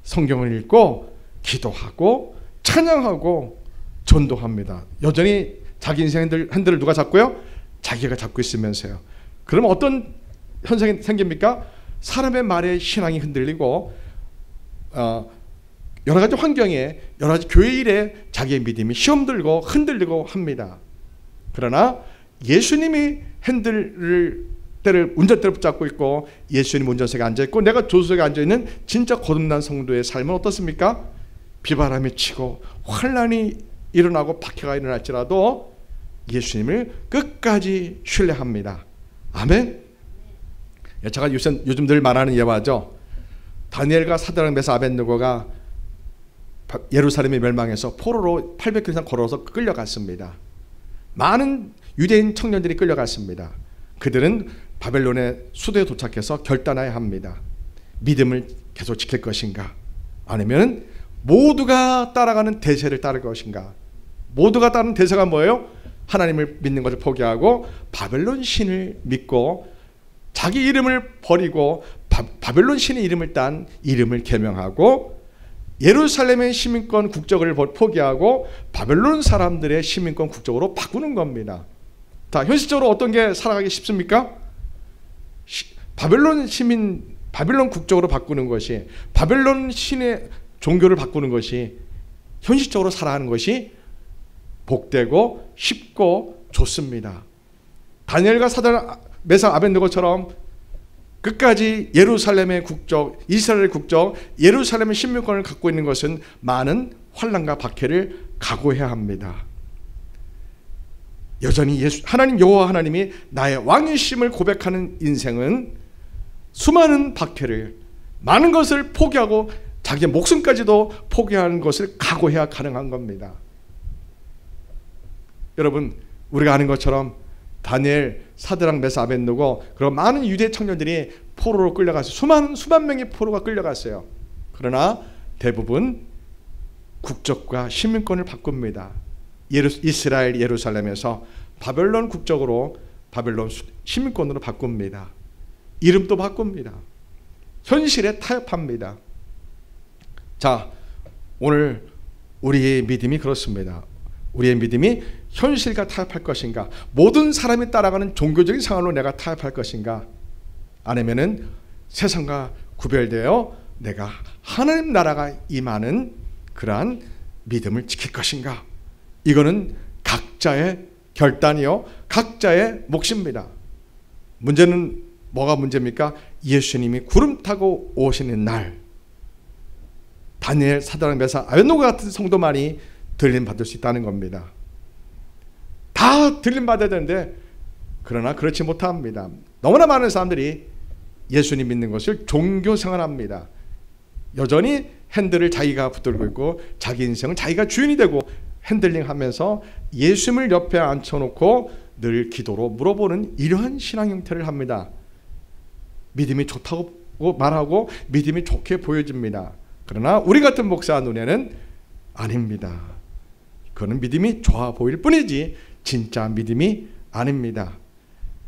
성경을 읽고 기도하고 찬양하고 전도합니다. 여전히 자기 인생 핸들을 누가 잡고요? 자기가 잡고 있으면서요. 그러면 어떤 현상이 생깁니까? 사람의 말에 신앙이 흔들리고 여러 가지 환경에 여러 가지 교회 일에 자기의 믿음이 시험 들고 흔들리고 합니다. 그러나 예수님이 운전대를 붙잡고 있고 예수님 운전석에 앉아있고 내가 조수석에 앉아있는 진짜 거듭난 성도의 삶은 어떻습니까? 비바람이 치고 환란이 일어나고 박해가 일어날지라도 예수님을 끝까지 신뢰합니다. 아멘. 제가 요즘 늘 말하는 예화죠. 다니엘과 사드락 메삭 아벳느고가 예루살렘이 멸망해서 포로로 800km 이상 걸어서 끌려갔습니다. 많은 유대인 청년들이 끌려갔습니다. 그들은 바벨론의 수도에 도착해서 결단해야 합니다. 믿음을 계속 지킬 것인가, 아니면 모두가 따라가는 대세를 따를 것인가. 모두가 따르는 대세가 뭐예요? 하나님을 믿는 것을 포기하고 바벨론 신을 믿고 자기 이름을 버리고 바벨론 신의 이름을 딴 이름을 계명하고 예루살렘의 시민권 국적을 포기하고 바벨론 사람들의 시민권 국적으로 바꾸는 겁니다. 자, 현실적으로 어떤 게 살아가기 쉽습니까? 바벨론 국적으로 바꾸는 것이, 바벨론 신의 종교를 바꾸는 것이, 현실적으로 살아가는 것이 복되고 쉽고 좋습니다. 다니엘과 사드락 메삭 아벳느고처럼 끝까지 예루살렘의 국적, 이스라엘의 국적, 예루살렘의 신민권을 갖고 있는 것은 많은 환난과 박해를 각오해야 합니다. 여전히 하나님 여호와 하나님이 나의 왕이심을 고백하는 인생은 수많은 박해를, 많은 것을 포기하고 자기의 목숨까지도 포기하는 것을 각오해야 가능한 겁니다. 여러분, 우리가 아는 것처럼 다니엘, 사드락, 메삭, 아벳느고 그리고 많은 유대 청년들이 포로로 끌려갔어요. 수만 명의 포로가 끌려갔어요. 그러나 대부분 국적과 시민권을 바꿉니다. 이스라엘 예루살렘에서 바벨론 국적으로 바벨론 시민권으로 바꿉니다. 이름도 바꿉니다. 현실에 타협합니다. 자, 오늘 우리의 믿음이 그렇습니다. 우리의 믿음이 현실과 타협할 것인가, 모든 사람이 따라가는 종교적인 상황으로 내가 타협할 것인가, 아니면은 세상과 구별되어 내가 하나님 나라가 임하는 그러한 믿음을 지킬 것인가. 이거는 각자의 결단이요, 각자의 몫입니다. 문제는 뭐가 문제입니까? 예수님이 구름 타고 오시는 날, 다니엘, 사드락, 메삭, 아벳느고 같은 성도만이 들림 받을 수 있다는 겁니다. 다 들림 받아야 되는데 그러나 그렇지 못합니다. 너무나 많은 사람들이 예수님 믿는 것을 종교 생활합니다. 여전히 핸들을 자기가 붙들고 있고 자기 인생은 자기가 주인이 되고 핸들링하면서 예수님을 옆에 앉혀놓고 늘 기도로 물어보는 이러한 신앙 형태를 합니다. 믿음이 좋다고 말하고 믿음이 좋게 보여집니다. 그러나 우리 같은 목사 눈에는 아닙니다. 그거는 믿음이 좋아 보일 뿐이지 진짜 믿음이 아닙니다.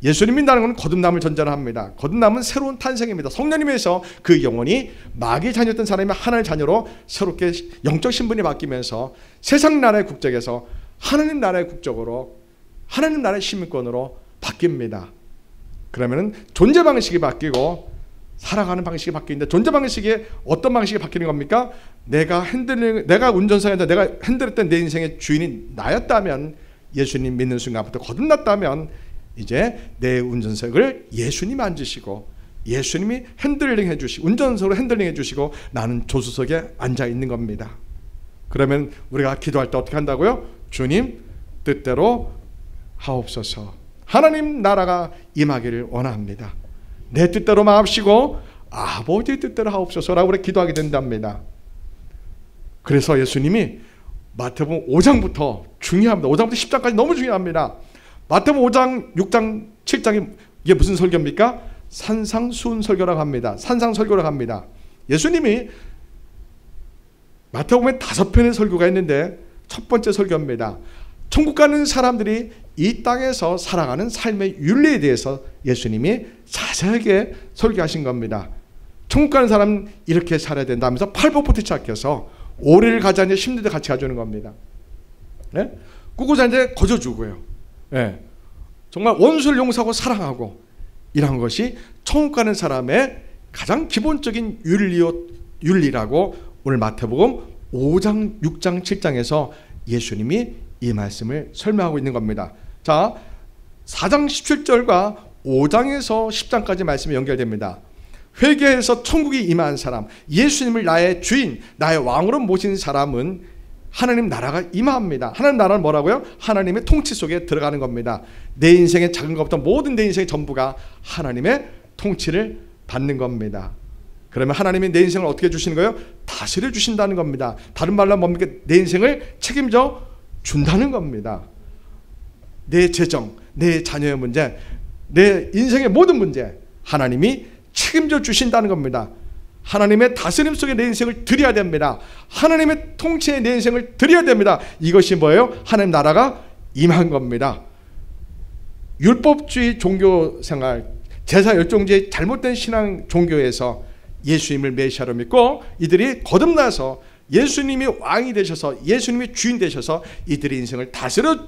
예수님 믿는다는 것은 거듭남을 전제합니다. 거듭남은 새로운 탄생입니다. 성령님에서 그 영혼이 마귀의 자녀였던 사람이 하나님의 자녀로 새롭게 영적 신분이 바뀌면서 세상 나라의 국적에서 하나님 나라의 국적으로 하나님 나라의 시민권으로 바뀝니다. 그러면은 존재 방식이 바뀌고 살아가는 방식이 바뀌는데, 존재 방식이 어떤 방식이 바뀌는 겁니까? 내가 운전석에서 내가 핸들했던 내 인생의 주인이 나였다면, 예수님 믿는 순간부터 거듭났다면 이제 내 운전석을 예수님이 앉으시고 예수님이 핸들링 해주시고 운전석으로 핸들링 해주시고 나는 조수석에 앉아 있는 겁니다. 그러면 우리가 기도할 때 어떻게 한다고요? 주님 뜻대로 하옵소서. 하나님 나라가 임하기를 원합니다. 내 뜻대로 마옵시고 아버지 뜻대로 하옵소서라고 우리 기도하게 된답니다. 그래서 예수님이 마태복음 5장부터 중요합니다. 5장부터 10장까지 너무 중요합니다. 마태복음 5장, 6장, 7장이 이게 무슨 설교입니까? 산상수훈 설교라고 합니다. 산상설교라고 합니다. 예수님이 마태복음에 5편의 설교가 있는데 첫 번째 설교입니다. 천국 가는 사람들이 이 땅에서 살아가는 삶의 윤리에 대해서 예수님이 자세하게 설교하신 겁니다. 천국 가는 사람은 이렇게 살아야 된다 하면서 8법부터 시작해서 오리를 가자니 10년대 같이 가주는 겁니다. 네? 꾸꾸자한테 거저주고요. 네. 정말 원수를 용서하고 사랑하고 이런 것이 천국 가는 사람의 가장 기본적인 윤리라고 오늘 마태복음 5장, 6장, 7장에서 예수님이 이 말씀을 설명하고 있는 겁니다. 자, 4장 17절과 5장에서 10장까지 말씀이 연결됩니다. 회개해서 천국이 임한 사람, 예수님을 나의 주인, 나의 왕으로 모신 사람은 하나님 나라가 임합니다. 하나님 나라는 뭐라고요? 하나님의 통치 속에 들어가는 겁니다. 내 인생의 작은 것부터 모든 내 인생의 전부가 하나님의 통치를 받는 겁니다. 그러면 하나님이 내 인생을 어떻게 주시는 거예요? 다스려 주신다는 겁니다. 다른 말로 뭡니까? 내 인생을 책임져 준다는 겁니다. 내 재정, 내 자녀의 문제, 내 인생의 모든 문제 하나님이 책임져 주신다는 겁니다. 하나님의 다스림 속에 내 인생을 드려야 됩니다. 하나님의 통치에 내 인생을 드려야 됩니다. 이것이 뭐예요? 하나님 나라가 임한 겁니다. 율법주의 종교생활, 제사열종제의 잘못된 신앙 종교에서 예수님을 메시아로 믿고 이들이 거듭나서 예수님이 왕이 되셔서 예수님이 주인 되셔서 이들의 인생을 다스려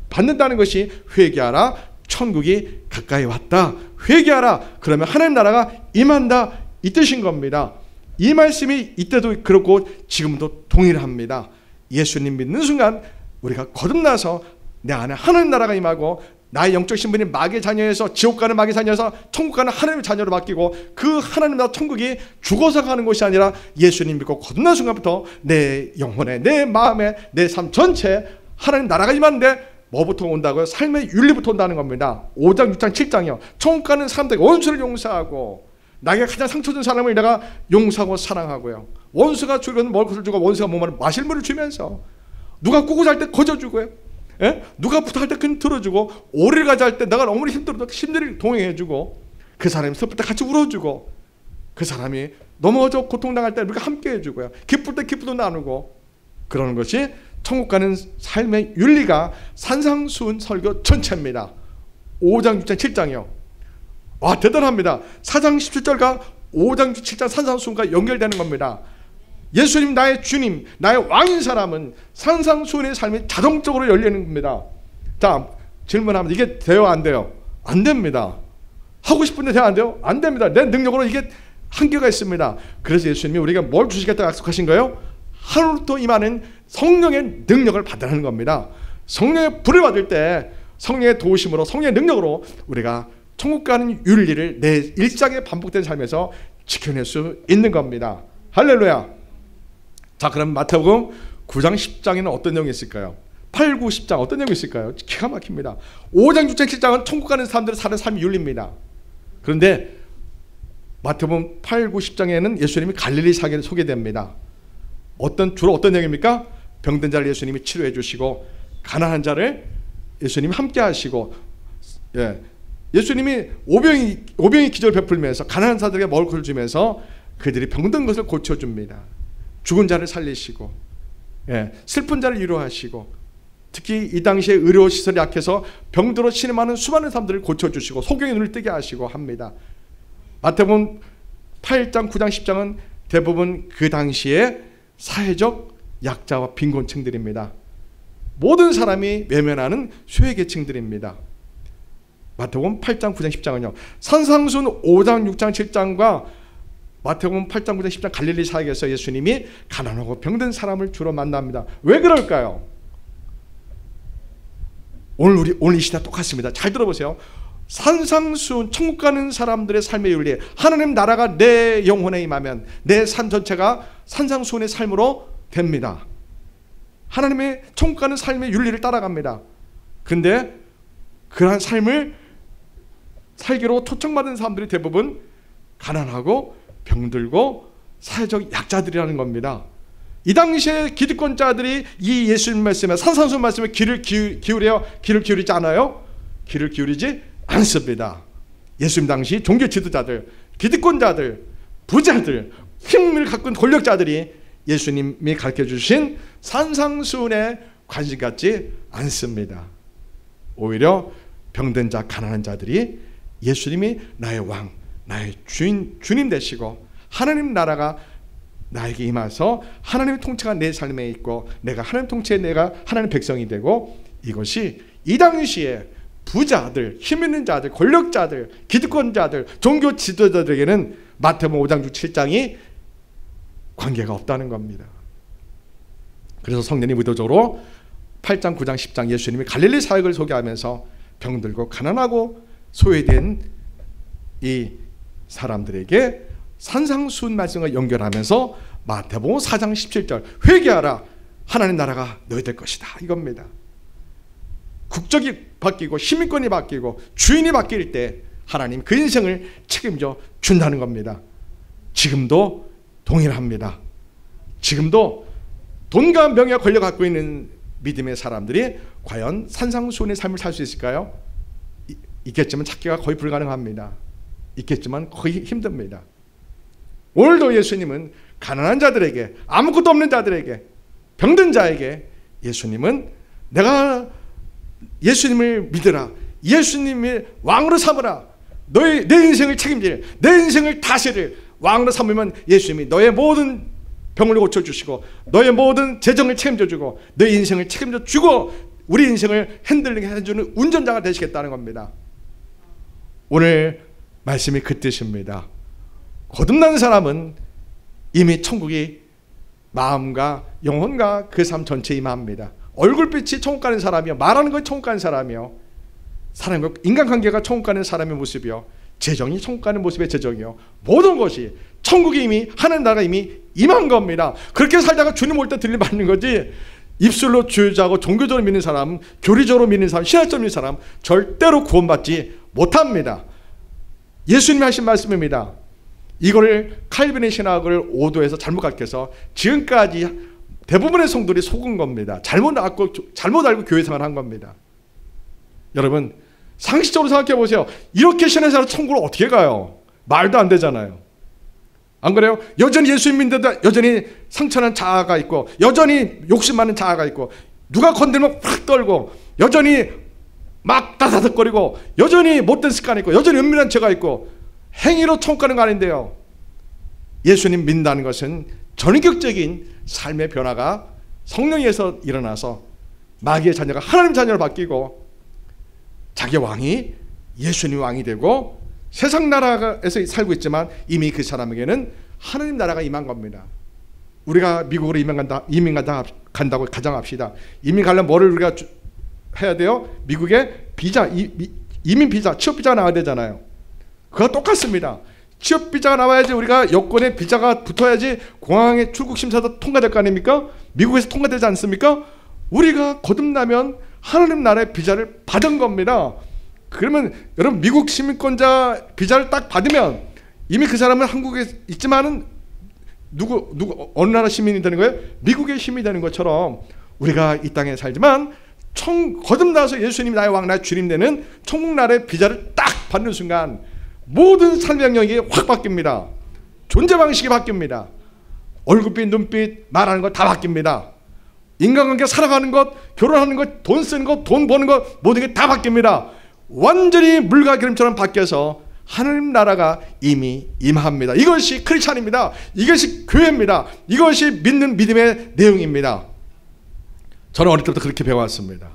받는다는 것이 회개하라, 천국이 가까이 왔다, 회개하라, 그러면 하나님 나라가 임한다, 이 뜻인 겁니다. 이 말씀이 이때도 그렇고 지금도 동일합니다. 예수님 믿는 순간 우리가 거듭나서 내 안에 하나님 나라가 임하고 나의 영적 신분이 마귀의 자녀에서 지옥 가는 마귀의 자녀에서 천국 가는 하나님의 자녀로 바뀌고 그 하나님 나라 천국이 죽어서 가는 것이 아니라 예수님 믿고 거듭난 순간부터 내 영혼에, 내 마음에, 내 삶 전체에 하나님 나라가 임하는데 뭐부터 온다고요? 삶의 윤리부터 온다는 겁니다. 5장, 6장, 7장이요. 천국 가는 사람들에게 원수를 용서하고 나에게 가장 상처 준 사람을 내가 용서하고 사랑하고요. 원수가 주려는 먹을 것을 주고 원수가 목마르면 마실 물을 주면서 누가 꾸고 잘 때 거저주고요. 예? 누가 부탁할 때 그냥 들어주고 오리를 가자 할 때 내가 너무 힘들어도 심들이 동행해주고 그 사람이 슬플 때 같이 울어주고 그 사람이 넘어져 고통당할 때 우리가 함께 해주고요. 기쁠 때 기쁨도 나누고 그러는 것이 천국 가는 삶의 윤리가 산상수훈 설교 전체입니다. 5장, 6장, 7장이요. 와, 대단합니다. 4장 17절과 5장 7장 산상수훈과 연결되는 겁니다. 예수님 나의 주님, 나의 왕인 사람은 산상수훈의 삶이 자동적으로 열리는 겁니다. 자, 질문합니다. 이게 돼요, 안 돼요? 안 됩니다. 하고 싶은데 돼요, 안 돼요? 안 됩니다. 내 능력으로 이게 한계가 있습니다. 그래서 예수님이 우리가 뭘 주시겠다고 약속하신 거예요? 하루부터 임하는 성령의 능력을 받으라는 겁니다. 성령의 불을 받을 때 성령의 도우심으로, 성령의 능력으로 우리가 천국 가는 윤리를 내 일상에 반복된 삶에서 지켜낼 수 있는 겁니다. 할렐루야. 자, 그럼 마태복음 9장 10장에는 어떤 내용이 있을까요? 8, 9, 10장 어떤 내용이 있을까요? 기가 막힙니다. 5장, 6장, 7장은 천국 가는 사람들이 사는 삶의 윤리입니다. 그런데 마태복음 8, 9, 10장에는 예수님이 갈릴리 사계를 소개됩니다. 주로 어떤 내용입니까? 병든 자를 예수님이 치료해 주시고 가난한 자를 예수님이 함께 하시고, 예수님이 오병이 기적을 베풀면서 가난한 자들에게 먹을 것을 주면서 그들이 병든 것을 고쳐줍니다. 죽은 자를 살리시고, 슬픈 자를 위로하시고, 특히 이 당시에 의료시설이 약해서 병들어 신음하는 수많은 사람들을 고쳐주시고 소경의 눈을 뜨게 하시고 합니다. 마태복음 8장, 9장, 10장은 대부분 그 당시에 사회적 약자와 빈곤층들입니다. 모든 사람이 외면하는 소외계층들입니다. 마태복음 8장, 9장, 10장은요. 산상순 5장, 6장, 7장과 마태복음 8장, 9장, 10장 갈릴리 사역에서 예수님이 가난하고 병든 사람을 주로 만납니다. 왜 그럴까요? 오늘 이 시대 똑같습니다. 잘 들어보세요. 산상수훈, 천국 가는 사람들의 삶의 윤리, 하나님 나라가 내 영혼에 임하면 내 삶 전체가 산상수훈의 삶으로 됩니다. 하나님의 천국 가는 삶의 윤리를 따라갑니다. 근데 그러한 삶을 살기로 초청받은 사람들이 대부분 가난하고 병들고 사회적 약자들이라는 겁니다. 이 당시에 기득권자들이 이 예수님 말씀에, 산상수훈 말씀에 귀를 기울이지 않아요? 귀를 기울이지 않습니다. 예수님 당시 종교 지도자들, 기득권자들, 부자들, 힘을 갖고 있는 권력자들이 예수님이 가르쳐 주신 산상수훈에 관심 갖지 않습니다. 오히려 병든 자, 가난한 자들이 예수님이 나의 왕, 나의 주님 되시고 하나님 나라가 나에게 임해서 하나님의 통치가 내 삶에 있고 내가 하나님 통치에 내가 하나님 백성이 되고, 이것이 이 당시에 부자들, 힘 있는 자들, 권력자들, 기득권자들, 종교 지도자들에게는 마태복음 5장 6, 7장이 관계가 없다는 겁니다. 그래서 성령이 의도적으로 8장, 9장, 10장 예수님이 갈릴리 사역을 소개하면서 병들고 가난하고 소외된 이 사람들에게 산상수훈 말씀과 연결하면서 마태복음 4장 17절 회개하라 하나님 나라가 너희들 것이다 이겁니다. 국적이 바뀌고 시민권이 바뀌고 주인이 바뀔 때 하나님 그 인생을 책임져 준다는 겁니다. 지금도 동일합니다. 지금도 돈과 명예와 권력을 갖고 있는 믿음의 사람들이 과연 산상수훈의 삶을 살 수 있을까요? 있겠지만 찾기가 거의 불가능합니다. 있겠지만 거의 힘듭니다. 오늘도 예수님은 가난한 자들에게, 아무것도 없는 자들에게, 병든 자에게 예수님은 내가 예수님을 믿으라, 예수님을 왕으로 삼으라, 내 인생을 책임질, 내 인생을 다스릴 왕으로 삼으면 예수님이 너의 모든 병을 고쳐주시고 너의 모든 재정을 책임져주고 너의 인생을 책임져주고 우리 인생을 핸들링 해주는 운전자가 되시겠다는 겁니다. 오늘 말씀이 그 뜻입니다. 거듭난 사람은 이미 천국이 마음과 영혼과 그 삶 전체에 임합니다. 얼굴빛이 천국 가는 사람이요, 말하는 것이 천국 가는 사람이요, 사람과 인간관계가 천국 가는 사람의 모습이요, 재정이 천국 가는 모습의 재정이요, 모든 것이 천국이 이미 하나님 나라가 이미 임한 겁니다. 그렇게 살다가 주님 올 때 들림받는 거지, 입술로 주의자고 종교적으로 믿는 사람, 교리적으로 믿는 사람, 신학적으로 믿는 사람 절대로 구원받지 못합니다. 예수님이 하신 말씀입니다. 이거를 칼빈의 신학을 오도해서 잘못 가르쳐서 지금까지 대부분의 성도들이 속은 겁니다. 잘못 알고 교회 생활을 한 겁니다. 여러분 상식적으로 생각해 보세요. 이렇게 신앙생활 천국을 어떻게 가요? 말도 안 되잖아요. 안 그래요? 여전히 예수님 믿는데도 여전히 상처난 자아가 있고, 여전히 욕심 많은 자아가 있고, 누가 건들면 확 떨고, 여전히 막 다다닥거리고, 여전히 못된 습관이 있고, 여전히 은밀한 죄가 있고, 행위로 천국 가는 거 아닌데요. 예수님 믿는다는 것은 전격적인 삶의 변화가 성령에서 일어나서 마귀의 자녀가 하나님 자녀로 바뀌고, 자기 왕이 예수님 왕이 되고, 세상 나라에서 살고 있지만 이미 그 사람에게는 하나님 나라가 임한 겁니다. 우리가 미국으로 이민 간다고 가정합시다. 이민 가려면 뭐를 우리가 해야 돼요? 미국에 비자, 이민 비자, 취업 비자가 나와야 되잖아요. 그거 똑같습니다. 취업 비자가 나와야지, 우리가 여권에 비자가 붙어야지 공항에 출국 심사도 통과될 거 아닙니까? 미국에서 통과되지 않습니까? 우리가 거듭나면 하나님 나라의 비자를 받은 겁니다. 그러면 여러분 미국 시민권자 비자를 딱 받으면 이미 그 사람은 한국에 있지만은 어느 나라 시민이 되는 거예요? 미국의 시민이 되는 것처럼 우리가 이 땅에 살지만 거듭나서 예수님이 나의 왕, 나의 주님 되는 천국 나라의 비자를 딱 받는 순간 모든 삶의 영역이 확 바뀝니다. 존재 방식이 바뀝니다. 얼굴빛, 눈빛, 말하는 것 다 바뀝니다. 인간관계 살아가는 것, 결혼하는 것, 돈 쓰는 것, 돈 버는 것, 모든 게 다 바뀝니다. 완전히 물과 기름처럼 바뀌어서 하나님 나라가 이미 임합니다. 이것이 크리스찬입니다. 이것이 교회입니다. 이것이 믿는 믿음의 내용입니다. 저는 어릴 때부터 그렇게 배워왔습니다.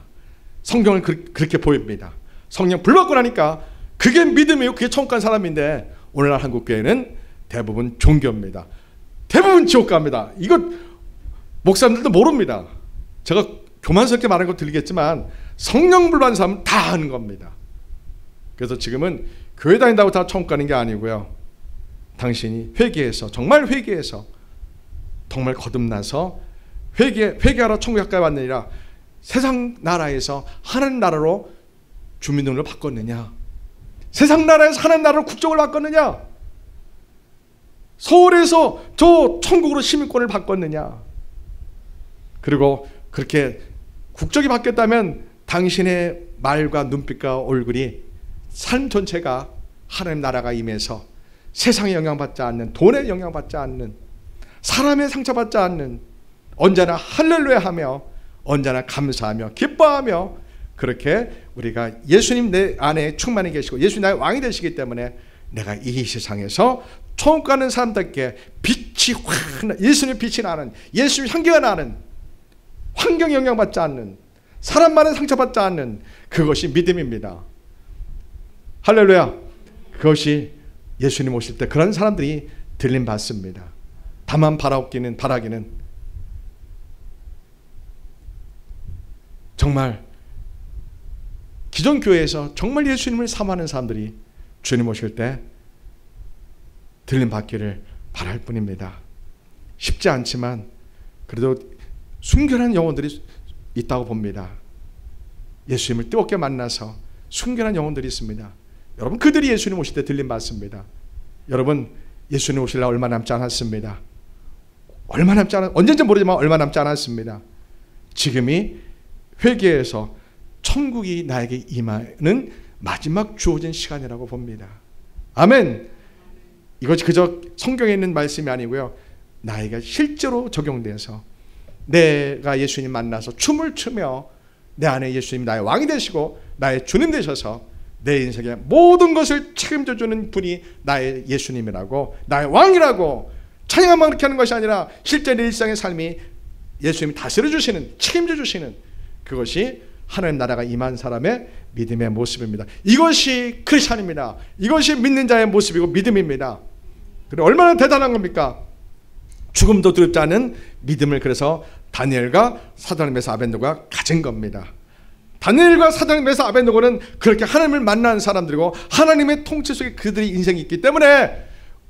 성경을 그렇게 보입니다. 성령 불 받고 나니까 그게 믿음이고 그게 천국 간 사람인데 오늘날 한국교회는 대부분 종교입니다. 대부분 지옥 갑니다. 이거 목사님들도 모릅니다. 제가 교만스럽게 말하는 거 들리겠지만 성령 불 받은 사람은 다 하는 겁니다. 그래서 지금은 교회 다닌다고 다 천국 가는 게 아니고요. 당신이 회개해서 정말 회개해서 정말 거듭나서 회개하러 천국 가까이 왔느니라 세상 나라에서 하나님 나라로 주민등록을 바꿨느냐, 세상 나라에서 하나님 나라로 국적을 바꿨느냐, 서울에서 저 천국으로 시민권을 바꿨느냐. 그리고 그렇게 국적이 바뀌었다면 당신의 말과 눈빛과 얼굴이 삶 전체가 하나님 나라가 임해서 세상에 영향받지 않는, 돈에 영향받지 않는, 사람의 상처받지 않는, 언제나 할렐루야 하며 언제나 감사하며 기뻐하며 그렇게 우리가 예수님 내 안에 충만히 계시고 예수님 나의 왕이 되시기 때문에 내가 이 세상에서 천국 가는 사람들께 빛이 확, 예수님의 빛이 나는, 예수님의 향기가 나는, 환경에 영향받지 않는, 사람 말에 상처받지 않는 그것이 믿음입니다. 할렐루야. 그것이 예수님 오실 때 그런 사람들이 들림 받습니다. 다만 바라기는 정말 기존 교회에서 정말 예수님을 사모하는 사람들이 주님 오실 때 들림 받기를 바랄 뿐입니다. 쉽지 않지만 그래도 순결한 영혼들이 있다고 봅니다. 예수님을 뜨겁게 만나서 순결한 영혼들이 있습니다. 여러분 그들이 예수님 오실 때 들림 받습니다. 여러분 예수님 오실 날 얼마 남지 않았습니다. 얼마 남지 않았, 언제인지 모르지만 얼마 남지 않았습니다. 지금이 회개해서 천국이 나에게 임하는 마지막 주어진 시간이라고 봅니다. 아멘. 이것이 그저 성경에 있는 말씀이 아니고요, 나에게 실제로 적용돼서 내가 예수님 만나서 춤을 추며 내 안에 예수님 나의 왕이 되시고 나의 주님 되셔서 내 인생의 모든 것을 책임져 주는 분이 나의 예수님이라고, 나의 왕이라고 찬양만 그렇게 하는 것이 아니라 실제 내 일상의 삶이 예수님이 다스려 주시는, 책임져 주시는 그것이 하나님 나라가 임한 사람의 믿음의 모습입니다. 이것이 크리스찬입니다. 이것이 믿는 자의 모습이고 믿음입니다. 그리고 얼마나 대단한 겁니까? 죽음도 두렵지 않은 믿음을 그래서 다니엘과 사드락 메삭 아벤느고가 가진 겁니다. 다니엘과 사드락 메삭 아벤느고는 그렇게 하나님을 만나는 사람들이고 하나님의 통치 속에 그들의 인생이 있기 때문에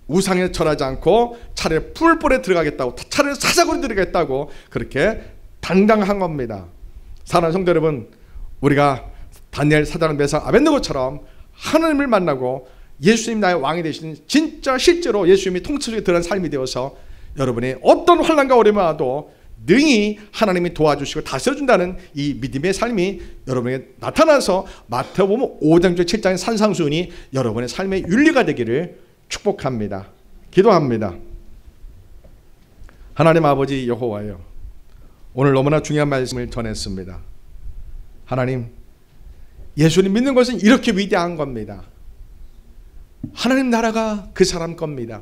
우상에 절하지 않고 차라리 풀불에 들어가겠다고, 차라리 사자굴에 들어가겠다고 그렇게 당당한 겁니다. 사랑하는 성도 여러분, 우리가 다니엘, 사드락 메삭 아벤느고처럼 하나님을 만나고 예수님 나의 왕이 되시는 진짜 실제로 예수님이 통치 속에 들어간 삶이 되어서 여러분이 어떤 환난과 어려움이 와도 능히 하나님이 도와주시고 다스려준다는 이 믿음의 삶이 여러분에게 나타나서 마태복음 5장 7장의 산상수훈이 여러분의 삶의 윤리가 되기를 축복합니다. 기도합니다. 하나님 아버지 여호와여, 오늘 너무나 중요한 말씀을 전했습니다. 하나님, 예수님 믿는 것은 이렇게 위대한 겁니다. 하나님 나라가 그 사람 겁니다.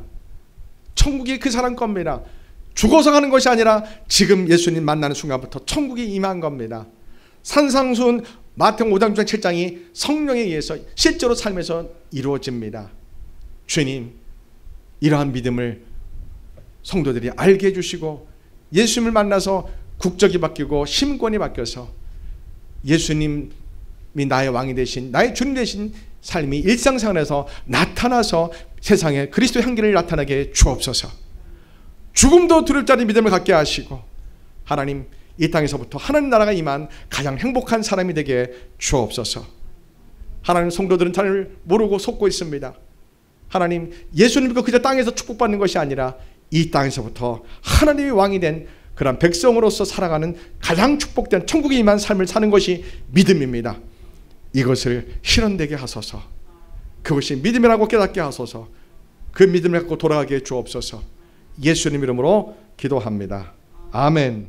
천국이 그 사람 겁니다. 죽어서 가는 것이 아니라 지금 예수님 만나는 순간부터 천국이 임한 겁니다. 산상수훈 마태복음 5장 7장이 성령에 의해서 실제로 삶에서 이루어집니다. 주님, 이러한 믿음을 성도들이 알게 해주시고 예수님을 만나서 국적이 바뀌고 시민권이 바뀌어서 예수님이 나의 왕이 되신, 나의 주님 되신 삶이 일상생활에서 나타나서 세상에 그리스도의 향기를 나타나게 주옵소서. 죽음도 두렵지 않은 믿음을 갖게 하시고 하나님, 이 땅에서부터 하나님 나라가 임한 가장 행복한 사람이 되게 주옵소서. 하나님, 성도들은 잘 모르고 속고 있습니다. 하나님, 예수님 믿고 그저 땅에서 축복받는 것이 아니라 이 땅에서부터 하나님이 왕이 된 그런 백성으로서 살아가는 가장 축복된 천국에 임한 삶을 사는 것이 믿음입니다. 이것을 실현되게 하소서. 그것이 믿음이라고 깨닫게 하소서. 그 믿음을 갖고 돌아가게 해 주옵소서. 예수님 이름으로 기도합니다. 아멘.